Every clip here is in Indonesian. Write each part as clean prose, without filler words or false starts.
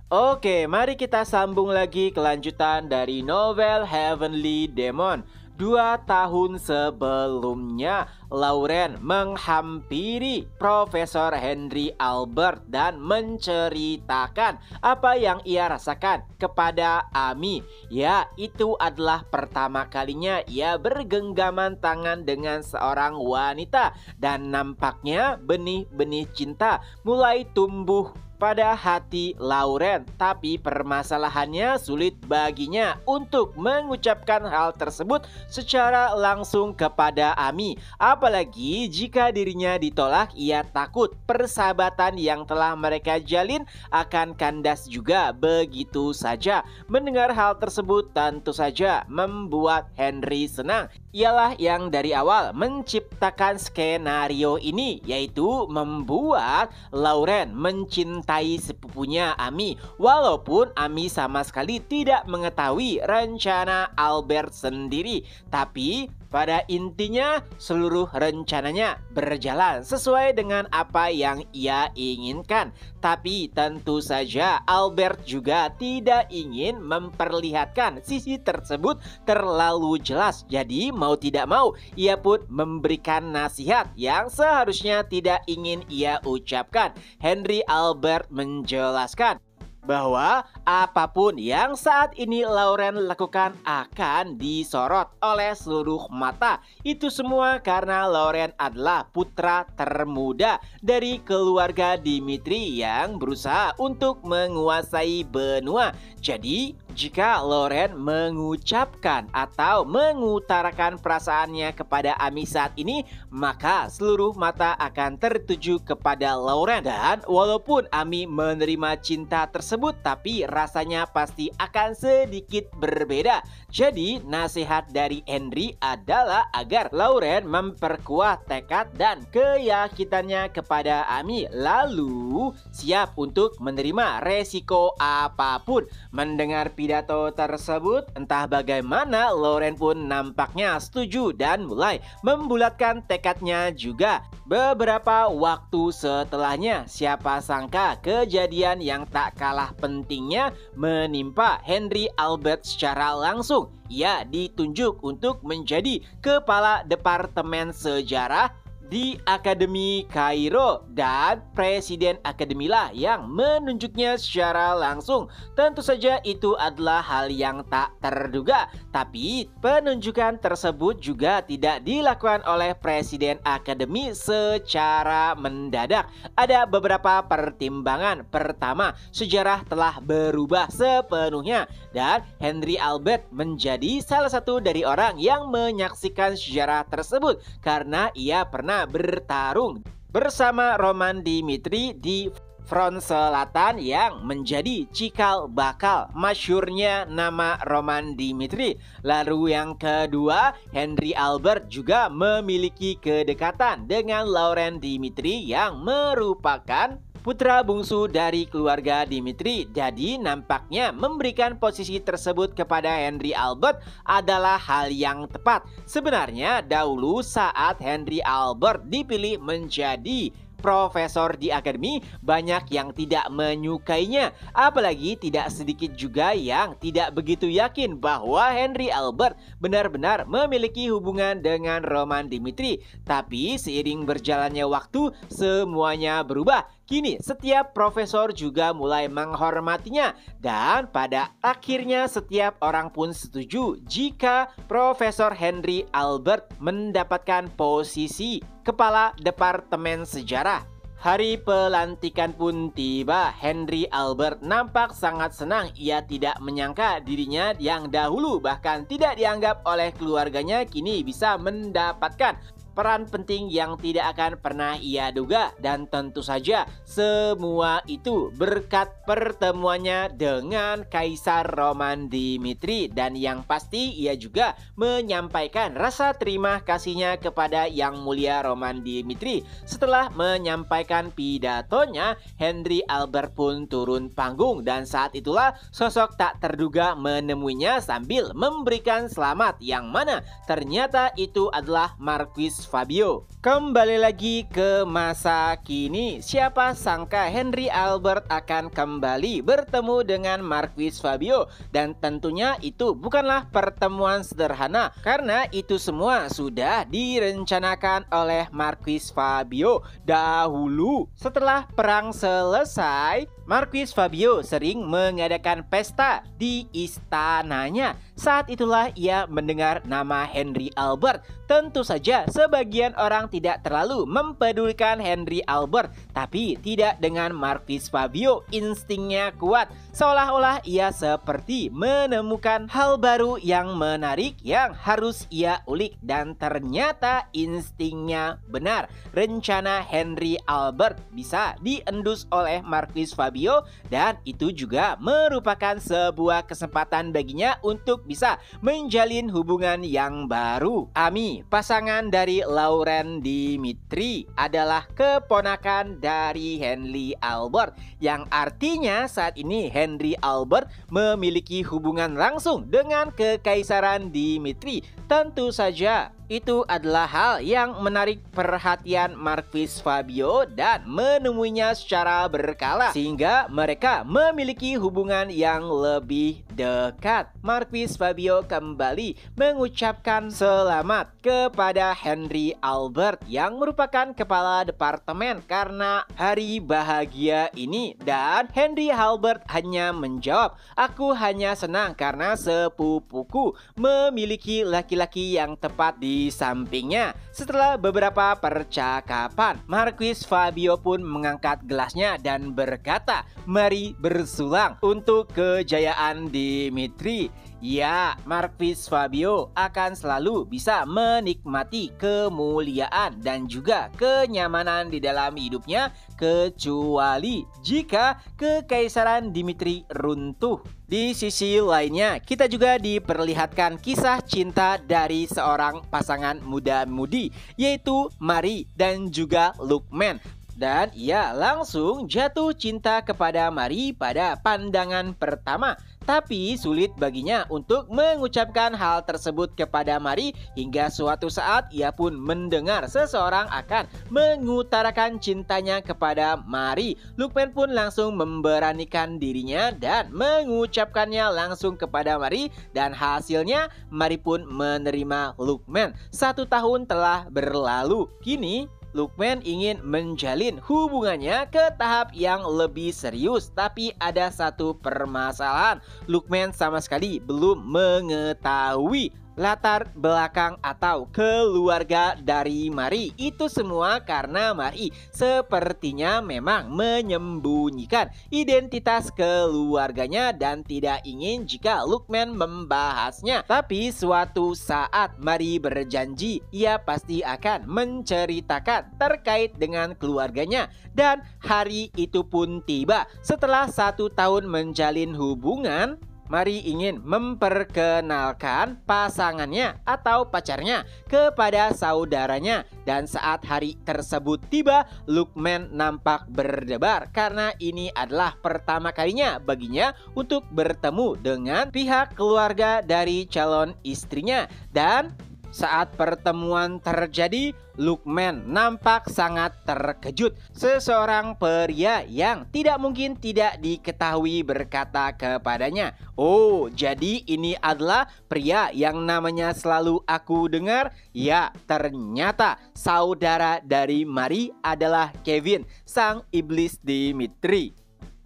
Oke, mari kita sambung lagi kelanjutan dari novel Heavenly Demon. 2 tahun sebelumnya, Lauren menghampiri Profesor Henry Albert dan menceritakan apa yang ia rasakan kepada Amy. Ya, itu adalah pertama kalinya ia bergenggaman tangan dengan seorang wanita, dan nampaknya benih-benih cinta mulai tumbuh pada hati Lauren. Tapi permasalahannya sulit baginya untuk mengucapkan hal tersebut secara langsung kepada Amy. Apalagi jika dirinya ditolak, ia takut persahabatan yang telah mereka jalin akan kandas juga begitu saja. Mendengar hal tersebut tentu saja membuat Henry senang. Ialah yang dari awal menciptakan skenario ini, yaitu membuat Lauren mencintai sepupunya Amy, walaupun Amy sama sekali tidak mengetahui rencana Albert sendiri. Tapi pada intinya seluruh rencananya berjalan sesuai dengan apa yang ia inginkan. Tapi tentu saja Albert juga tidak ingin memperlihatkan sisi tersebut terlalu jelas. Jadi mau tidak mau ia pun memberikan nasihat yang seharusnya tidak ingin ia ucapkan. Henry Albert menjelaskan bahwa apapun yang saat ini Lauren lakukan akan disorot oleh seluruh mata. Itu semua karena Lauren adalah putra termuda dari keluarga Dimitri yang berusaha untuk menguasai benua. Jadi jika Lauren mengucapkan atau mengutarakan perasaannya kepada Amy saat ini, maka seluruh mata akan tertuju kepada Lauren. Dan walaupun Amy menerima cinta tersebut, tapi rasanya pasti akan sedikit berbeda. Jadi nasihat dari Henry adalah agar Lauren memperkuat tekad dan keyakinannya kepada Amy, lalu siap untuk menerima resiko apapun. Mendengar pidato tersebut, entah bagaimana Lauren pun nampaknya setuju dan mulai membulatkan tekadnya juga. Beberapa waktu setelahnya, siapa sangka kejadian yang tak kalah pentingnya menimpa Henry Albert secara langsung. Ia ditunjuk untuk menjadi kepala Departemen Sejarah di Akademi Kairo, dan Presiden Akademilah yang menunjuknya secara langsung. Tentu saja itu adalah hal yang tak terduga, tapi penunjukan tersebut juga tidak dilakukan oleh Presiden Akademi secara mendadak. Ada beberapa pertimbangan. Pertama, sejarah telah berubah sepenuhnya dan Henry Albert menjadi salah satu dari orang yang menyaksikan sejarah tersebut karena ia pernah bertarung bersama Roman Dimitri di Front Selatan yang menjadi cikal bakal masyhurnya nama Roman Dimitri. Lalu yang kedua, Henry Albert juga memiliki kedekatan dengan Lauren Dimitri yang merupakan putra bungsu dari keluarga Dimitri. Jadi nampaknya memberikan posisi tersebut kepada Henry Albert adalah hal yang tepat. Sebenarnya dahulu saat Henry Albert dipilih menjadi profesor di akademi, banyak yang tidak menyukainya. Apalagi tidak sedikit juga yang tidak begitu yakin bahwa Henry Albert benar-benar memiliki hubungan dengan Roman Dimitri. Tapi seiring berjalannya waktu, semuanya berubah. Kini setiap profesor juga mulai menghormatinya, dan pada akhirnya setiap orang pun setuju jika Profesor Henry Albert mendapatkan posisi Kepala Departemen Sejarah. Hari pelantikan pun tiba. Henry Albert nampak sangat senang. Ia tidak menyangka dirinya yang dahulu bahkan tidak dianggap oleh keluarganya kini bisa mendapatkan peran penting yang tidak akan pernah ia duga. Dan tentu saja semua itu berkat pertemuannya dengan Kaisar Roman Dimitri. Dan yang pasti ia juga menyampaikan rasa terima kasihnya kepada Yang Mulia Roman Dimitri. Setelah menyampaikan pidatonya, Henry Albert pun turun panggung, dan saat itulah sosok tak terduga menemuinya sambil memberikan selamat, yang mana ternyata itu adalah Marquis Fabio. Kembali lagi ke masa kini, siapa sangka Henry Albert akan kembali bertemu dengan Marquis Fabio. Dan tentunya itu bukanlah pertemuan sederhana, karena itu semua sudah direncanakan oleh Marquis Fabio dahulu. Setelah perang selesai, Marquis Fabio sering mengadakan pesta di istananya. Saat itulah ia mendengar nama Henry Albert. Tentu saja sebagian orang tidak terlalu mempedulikan Henry Albert, tapi tidak dengan Marquis Fabio. Instingnya kuat, seolah-olah ia seperti menemukan hal baru yang menarik yang harus ia ulik. Dan ternyata instingnya benar. Rencana Henry Albert bisa diendus oleh Marquis Fabio, dan itu juga merupakan sebuah kesempatan baginya untuk bisa menjalin hubungan yang baru. Ami, pasangan dari Lauren Dimitri, adalah keponakan dari Henry Albert, yang artinya saat ini Henry Albert memiliki hubungan langsung dengan Kekaisaran Dimitri. Tentu saja itu adalah hal yang menarik perhatian Marquis Fabio dan menemuinya secara berkala, sehingga mereka memiliki hubungan yang lebih dekat. Marquis Fabio kembali mengucapkan selamat kepada Henry Albert yang merupakan kepala departemen karena hari bahagia ini, dan Henry Albert hanya menjawab, "Aku hanya senang karena sepupuku memiliki laki-laki yang tepat di sampingnya." Setelah beberapa percakapan, Marquis Fabio pun mengangkat gelasnya dan berkata, "Mari bersulang untuk kejayaan Dimitri." Ya, Marquis Fabio akan selalu bisa menikmati kemuliaan dan juga kenyamanan di dalam hidupnya, kecuali jika Kekaisaran Dimitri runtuh. Di sisi lainnya, kita juga diperlihatkan kisah cinta dari seorang pasangan muda-mudi, yaitu Marie dan juga Luqman. Dan ia langsung jatuh cinta kepada Marie pada pandangan pertama. Tapi sulit baginya untuk mengucapkan hal tersebut kepada Marie, hingga suatu saat ia pun mendengar seseorang akan mengutarakan cintanya kepada Marie. Luqman pun langsung memberanikan dirinya dan mengucapkannya langsung kepada Marie, dan hasilnya Marie pun menerima Luqman. 1 tahun telah berlalu. Kini Luqman ingin menjalin hubungannya ke tahap yang lebih serius, tapi ada satu permasalahan. Luqman sama sekali belum mengetahui latar belakang atau keluarga dari Marie. Itu semua karena Marie sepertinya memang menyembunyikan identitas keluarganya dan tidak ingin jika Luqman membahasnya. Tapi suatu saat Marie berjanji ia pasti akan menceritakan terkait dengan keluarganya, dan hari itu pun tiba. Setelah 1 tahun menjalin hubungan, Marie ingin memperkenalkan pasangannya atau pacarnya kepada saudaranya, dan saat hari tersebut tiba, Luqman nampak berdebar karena ini adalah pertama kalinya baginya untuk bertemu dengan pihak keluarga dari calon istrinya. Dan saat pertemuan terjadi, Luqman nampak sangat terkejut. Seseorang pria yang tidak mungkin tidak diketahui berkata kepadanya, "Oh, jadi ini adalah pria yang namanya selalu aku dengar?" Ya, ternyata saudara dari Marie adalah Kevin, sang iblis Dimitri.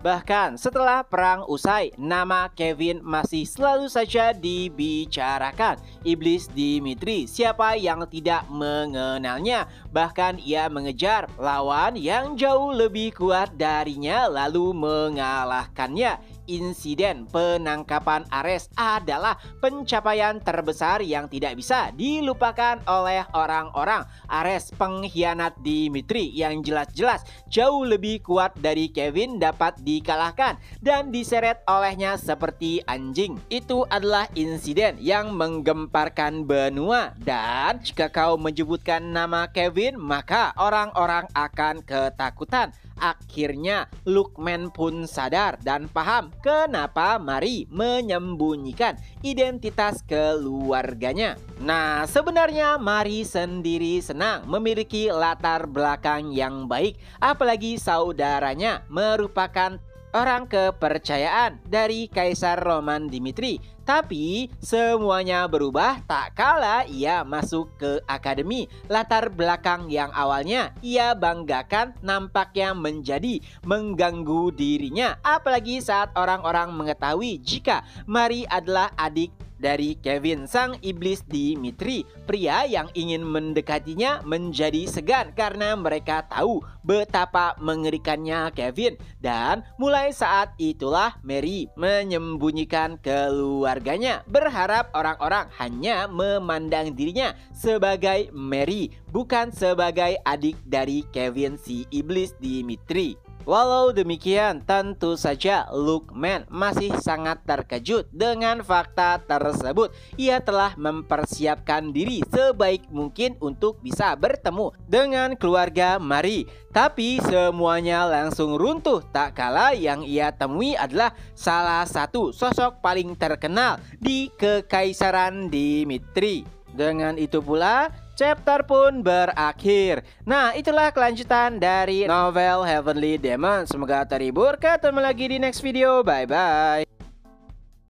Bahkan setelah perang usai, nama Kevin masih selalu saja dibicarakan. Iblis Dimitri, siapa yang tidak mengenalnya? Bahkan ia mengejar lawan yang jauh lebih kuat darinya lalu mengalahkannya. Insiden penangkapan Ares adalah pencapaian terbesar yang tidak bisa dilupakan oleh orang-orang. Ares, pengkhianat Dimitri yang jelas-jelas jauh lebih kuat dari Kevin, dapat dikalahkan dan diseret olehnya seperti anjing. Itu adalah insiden yang menggemparkan benua, dan jika kau menyebutkan nama Kevin, maka orang-orang akan ketakutan. akhirnya Lukman pun sadar dan paham kenapa Mary menyembunyikan identitas keluarganya. Nah, sebenarnya Mary sendiri senang memiliki latar belakang yang baik, apalagi saudaranya merupakan orang kepercayaan dari Kaisar Roman Dimitri. Tapi semuanya berubah tak kala ia masuk ke akademi. Latar belakang yang awalnya ia banggakan nampaknya menjadi mengganggu dirinya, apalagi saat orang-orang mengetahui jika Mary adalah adik dari Kevin, sang iblis Dimitri. Pria yang ingin mendekatinya menjadi segan karena mereka tahu betapa mengerikannya Kevin. Dan mulai saat itulah Mary menyembunyikan keluarganya, berharap orang-orang hanya memandang dirinya sebagai Mary, bukan sebagai adik dari Kevin si iblis Dimitri. Walau demikian, tentu saja Lukman masih sangat terkejut dengan fakta tersebut. Ia telah mempersiapkan diri sebaik mungkin untuk bisa bertemu dengan keluarga Mary. Tapi semuanya langsung runtuh tak kala yang ia temui adalah salah satu sosok paling terkenal di Kekaisaran Dimitri. Dengan itu pula chapter pun berakhir. Nah, itulah kelanjutan dari novel Heavenly Demon. Semoga terhibur. Ketemu lagi di next video. Bye bye.